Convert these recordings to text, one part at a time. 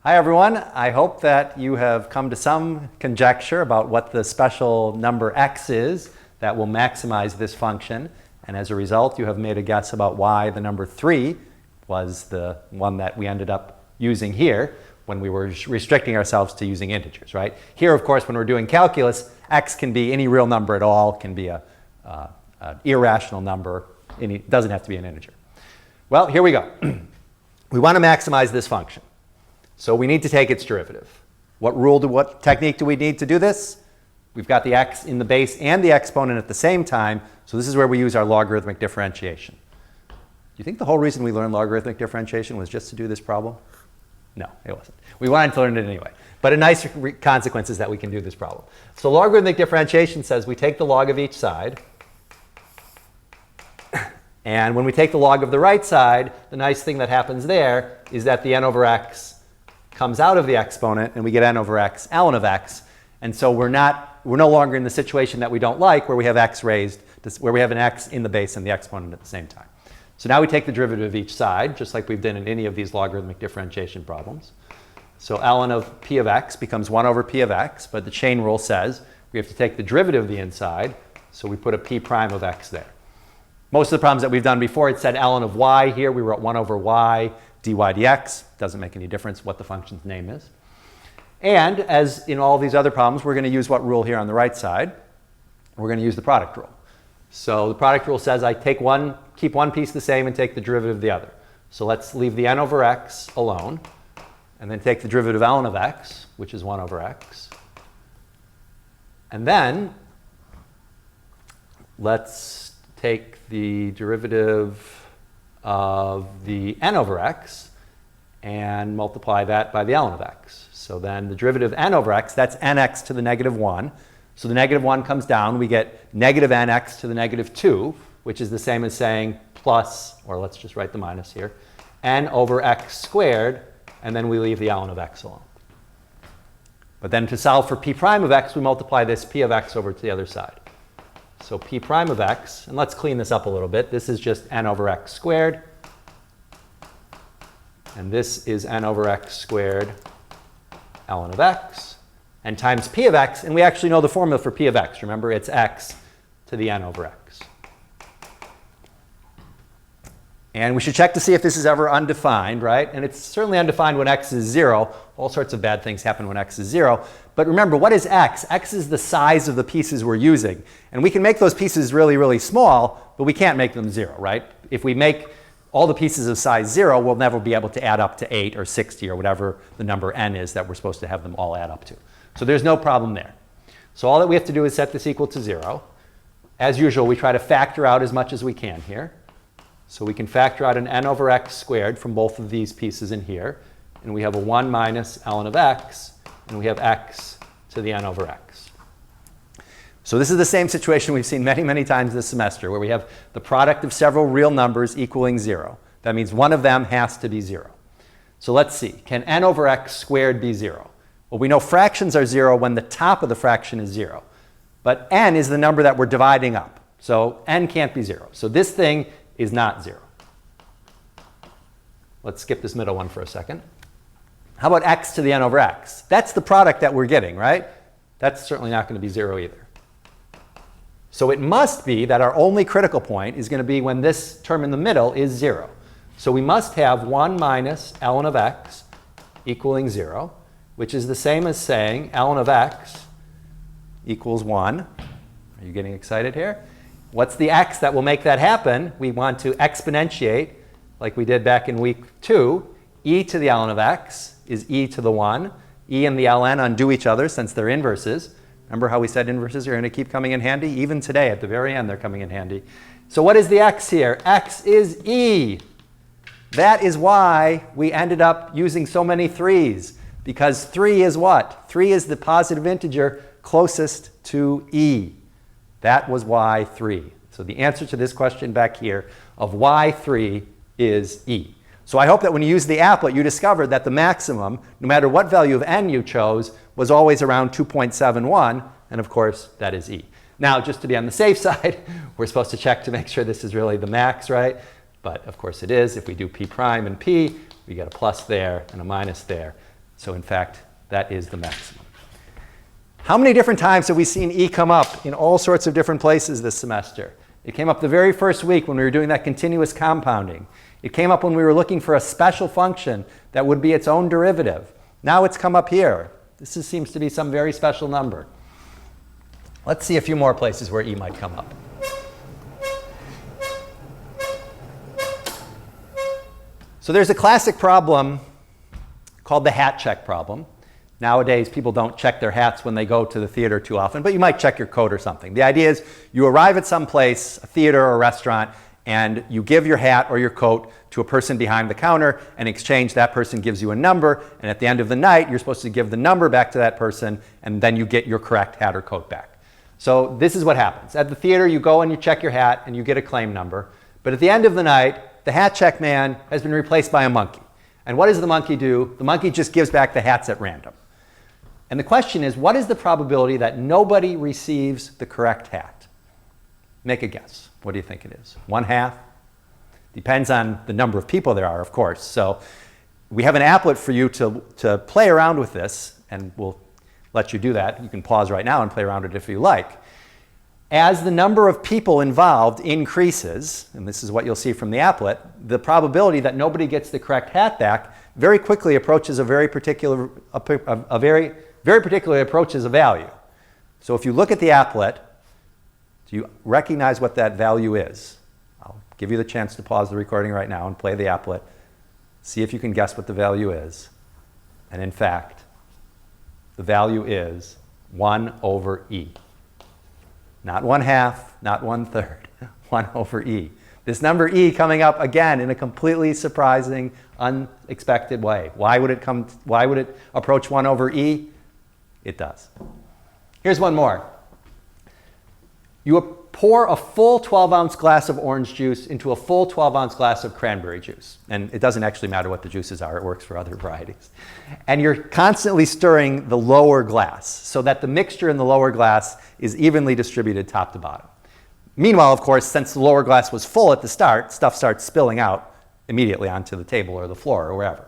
Hi everyone. I hope that you have come to some conjecture about what the special number x is that will maximize this function. And as a result, you have made a guess about why the number 3 was the one that we ended up using here when we were restricting ourselves to using integers, right? Here, of course, when we're doing calculus, x can be any real number at all, can be an irrational number. It doesn't have to be an integer. Well, here we go. We want to maximize this function. So we need to take its derivative. What technique do we need to do this? We've got the x in the base and the exponent at the same time, so this is where we use our logarithmic differentiation. Do you think the whole reason we learned logarithmic differentiation was just to do this problem? No, it wasn't. We wanted to learn it anyway. But a nice consequence is that we can do this problem. So logarithmic differentiation says we take the log of each side. And when we take the log of the right side, the nice thing that happens there is that the n over x comes out of the exponent, and we get n over x ln of x. And so we're no longer in the situation that we don't like, where we have x raised, where we have an x in the base and the exponent at the same time. So now we take the derivative of each side, just like we've done in any of these logarithmic differentiation problems. So ln of p of x becomes 1 over p of x, but the chain rule says we have to take the derivative of the inside, so we put a p prime of x there. Most of the problems that we've done before, it said ln of y. Here we wrote 1 over y dy dx. Doesn't make any difference what the function's name is. And as in all these other problems, we're going to use what rule here on the right side? We're going to use the product rule. So the product rule says I keep one piece the same and take the derivative of the other. So let's leave the n over x alone, and then take the derivative of ln of x, which is 1 over x. And then let's take the derivative of the n over x and multiply that by the ln of x. So then the derivative of n over x, that's nx to the negative 1. So the negative 1 comes down. We get negative nx to the negative 2, which is the same as saying plus, or let's just write the minus here, n over x squared, and then we leave the ln of x alone. But then to solve for p prime of x, we multiply this p of x over to the other side. So p prime of x, and let's clean this up a little bit. This is just n over x squared. And this is n over x squared ln of x. And times p of x, and we actually know the formula for p of x. Remember, it's x to the n over x. And we should check to see if this is ever undefined, right? And it's certainly undefined when x is 0. All sorts of bad things happen when x is 0. But remember, what is x? X is the size of the pieces we're using. And we can make those pieces really, really small, but we can't make them 0, right? If we make all the pieces of size 0, we'll never be able to add up to 8 or 60 or whatever the number n is that we're supposed to have them all add up to. So there's no problem there. So all that we have to do is set this equal to 0. As usual, we try to factor out as much as we can here. So we can factor out an n over x squared from both of these pieces in here. And we have a 1 minus ln of x, and we have x to the n over x. So this is the same situation we've seen many, many times this semester, where we have the product of several real numbers equaling 0. That means one of them has to be 0. So let's see. Can n over x squared be 0? Well, we know fractions are 0 when the top of the fraction is 0. But n is the number that we're dividing up. So n can't be 0. So this thing is not 0. Let's skip this middle one for a second. How about x to the n over x? That's the product that we're getting, right? That's certainly not going to be 0 either. So it must be that our only critical point is going to be when this term in the middle is 0. So we must have 1 minus ln of x equaling 0, which is the same as saying ln of x equals 1. Are you getting excited here? What's the x that will make that happen? We want to exponentiate, like we did back in week 2. E to the ln of x is e to the 1. E and the ln undo each other since they're inverses. Remember how we said inverses are going to keep coming in handy? Even today, at the very end, they're coming in handy. So what is the x here? X is e. That is why we ended up using so many 3's. Because 3 is what? 3 is the positive integer closest to e. That was why 3. So the answer to this question back here of why 3 is e. So I hope that when you use the applet, you discovered that the maximum, no matter what value of n you chose, was always around 2.71. And of course, that is e. Now, just to be on the safe side, we're supposed to check to make sure this is really the max, right? But of course it is. If we do p prime and p, we get a plus there and a minus there. So in fact, that is the maximum. How many different times have we seen E come up in all sorts of different places this semester? It came up the very first week when we were doing that continuous compounding. It came up when we were looking for a special function that would be its own derivative. Now it's come up here. Seems to be some very special number. Let's see a few more places where E might come up. So there's a classic problem called the Hatcheck problem. Nowadays, people don't check their hats when they go to the theater too often, but you might check your coat or something. The idea is you arrive at some place, a theater or a restaurant, and you give your hat or your coat to a person behind the counter. In exchange, that person gives you a number, and at the end of the night, you're supposed to give the number back to that person, and then you get your correct hat or coat back. So this is what happens. At the theater, you go and you check your hat, and you get a claim number. But at the end of the night, the hat check man has been replaced by a monkey. And what does the monkey do? The monkey just gives back the hats at random. And the question is, what is the probability that nobody receives the correct hat? Make a guess. What do you think it is? 1/2? Depends on the number of people there are, of course. So we have an applet for you to play around with this, and we'll let you do that. You can pause right now and play around with it if you like. As the number of people involved increases, and this is what you'll see from the applet, the probability that nobody gets the correct hat back very quickly approaches a very particular approaches a value. So if you look at the applet, do you recognize what that value is? I'll give you the chance to pause the recording right now and play the applet. See if you can guess what the value is. And in fact, the value is 1/E. Not 1/2, not 1/3, 1/E. This number E coming up again in a completely surprising, unexpected way. Why would it approach 1/E? It does. Here's one more. You pour a full 12-ounce glass of orange juice into a full 12-ounce glass of cranberry juice. And it doesn't actually matter what the juices are. It works for other varieties. And you're constantly stirring the lower glass so that the mixture in the lower glass is evenly distributed top to bottom. Meanwhile, of course, since the lower glass was full at the start, stuff starts spilling out immediately onto the table or the floor or wherever.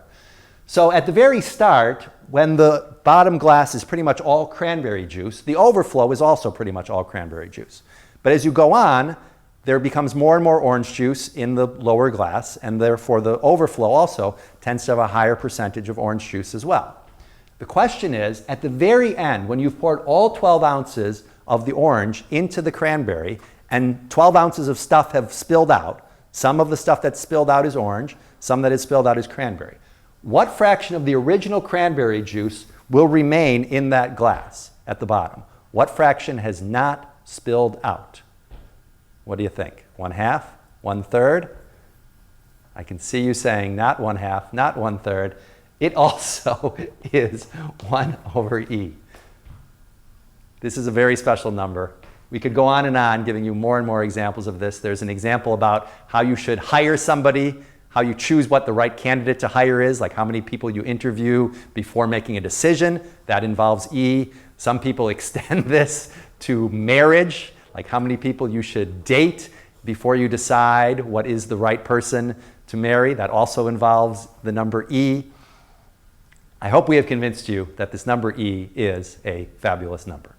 So at the very start, when the bottom glass is pretty much all cranberry juice, the overflow is also pretty much all cranberry juice. But as you go on, there becomes more and more orange juice in the lower glass, and therefore the overflow also tends to have a higher percentage of orange juice as well. The question is, at the very end, when you've poured all 12 ounces of the orange into the cranberry, and 12 ounces of stuff have spilled out, some of the stuff that's spilled out is orange, some that is spilled out is cranberry. What fraction of the original cranberry juice will remain in that glass at the bottom? What fraction has not spilled out? What do you think? 1/2? 1/3? I can see you saying not 1/2, not 1/3. It also is 1/E. This is a very special number. We could go on giving you more and more examples of this. There's an example about how you should hire somebody, how you choose what the right candidate to hire is, like how many people you interview before making a decision. That involves E. Some people extend this to marriage, like how many people you should date before you decide what is the right person to marry. That also involves the number E. I hope we have convinced you that this number E is a fabulous number.